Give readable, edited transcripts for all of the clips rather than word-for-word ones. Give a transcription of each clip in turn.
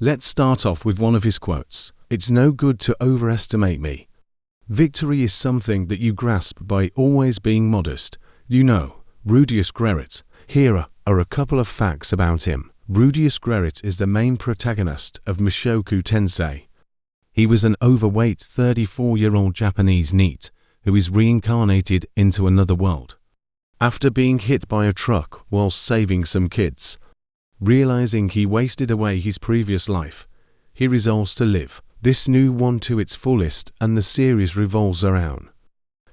Let's start off with one of his quotes. "It's no good to overestimate me. Victory is something that you grasp by always being modest." You know, Rudeus Greyrat. Here are a couple of facts about him. Rudeus Greyrat is the main protagonist of Mushoku Tensei. He was an overweight 34-year-old Japanese NEET who is reincarnated into another world. After being hit by a truck while saving some kids, realizing he wasted away his previous life, he resolves to live this new one to its fullest, and the series revolves around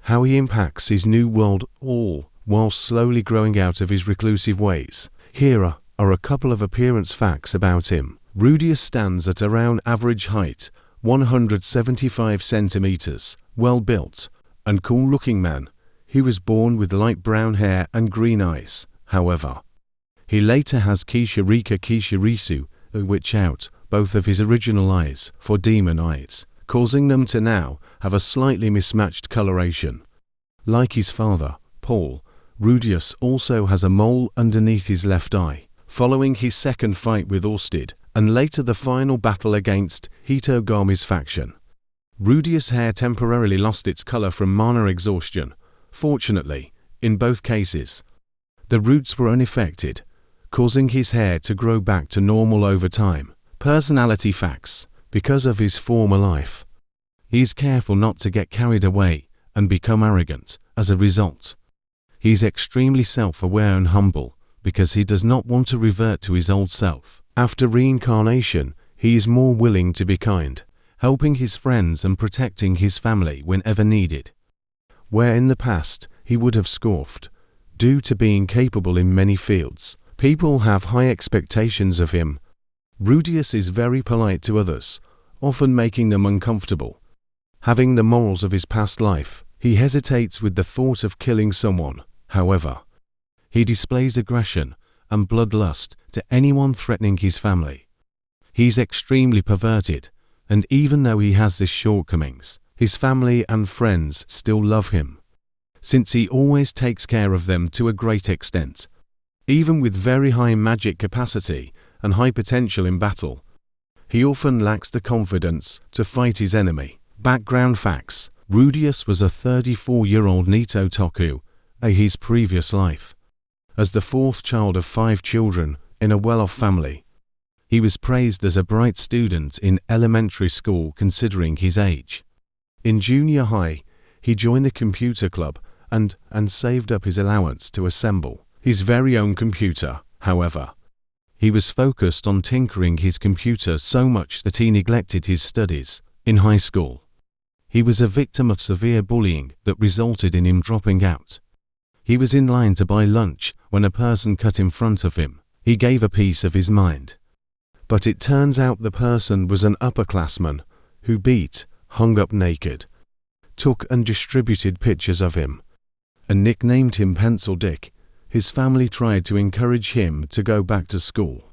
how he impacts his new world, all while slowly growing out of his reclusive ways. Here are a couple of appearance facts about him. Rudeus stands at around average height, 175 centimeters, well-built and cool-looking man. He was born with light brown hair and green eyes. However, he later has Kishirisu, which out both of his original eyes for demon eyes, causing them to now have a slightly mismatched coloration. Like his father, Paul, Rudeus also has a mole underneath his left eye. Following his second fight with Orsted, and later the final battle against Hitogami's faction, Rudeus' hair temporarily lost its color from mana exhaustion. Fortunately, in both cases, the roots were unaffected, causing his hair to grow back to normal over time. Personality facts. Because of his former life, he is careful not to get carried away and become arrogant. As a result, he is extremely self-aware and humble because he does not want to revert to his old self. After reincarnation, he is more willing to be kind, helping his friends and protecting his family whenever needed, where in the past he would have scoffed. Due to being capable in many fields, people have high expectations of him. Rudeus is very polite to others, often making them uncomfortable. Having the morals of his past life, he hesitates with the thought of killing someone. However, he displays aggression and bloodlust to anyone threatening his family. He's extremely perverted, and even though he has these shortcomings, his family and friends still love him, since he always takes care of them to a great extent. Even with very high magic capacity and high potential in battle, he often lacks the confidence to fight his enemy. Background facts. Rudeus was a 34-year-old Nito Toku in his previous life. As the fourth child of 5 children in a well-off family, he was praised as a bright student in elementary school considering his age. In junior high, he joined the computer club and saved up his allowance to assemble his very own computer. However, he was focused on tinkering his computer so much that he neglected his studies. In high school, he was a victim of severe bullying that resulted in him dropping out. He was in line to buy lunch when a person cut in front of him. He gave a piece of his mind, but it turns out the person was an upperclassman who beat, hung up naked, took and distributed pictures of him, and nicknamed him Pencil Dick. His family tried to encourage him to go back to school,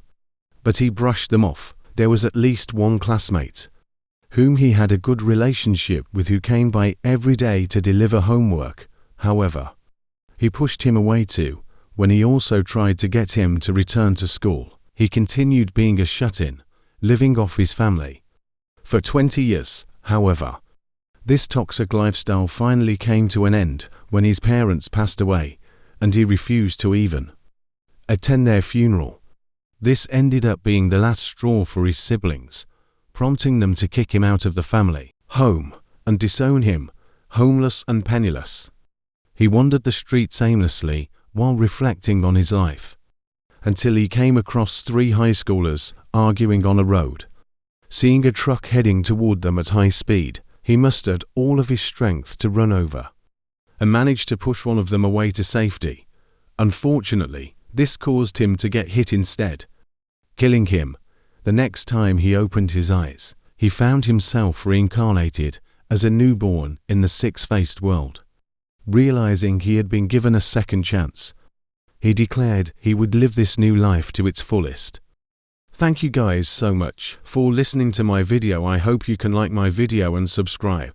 but he brushed them off. There was at least one classmate whom he had a good relationship with who came by every day to deliver homework. However, he pushed him away too when he also tried to get him to return to school. He continued being a shut-in, living off his family for 20 years. However, this toxic lifestyle finally came to an end when his parents passed away, and he refused to even attend their funeral. This ended up being the last straw for his siblings, prompting them to kick him out of the family home and disown him, homeless and penniless. He wandered the streets aimlessly while reflecting on his life, until he came across 3 high schoolers arguing on a road. Seeing a truck heading toward them at high speed, he mustered all of his strength to run over and managed to push one of them away to safety. Unfortunately, this caused him to get hit instead, killing him. The next time he opened his eyes, he found himself reincarnated as a newborn in the 6-faced world. Realizing he had been given a second chance, he declared he would live this new life to its fullest. Thank you guys so much for listening to my video. I hope you can like my video and subscribe.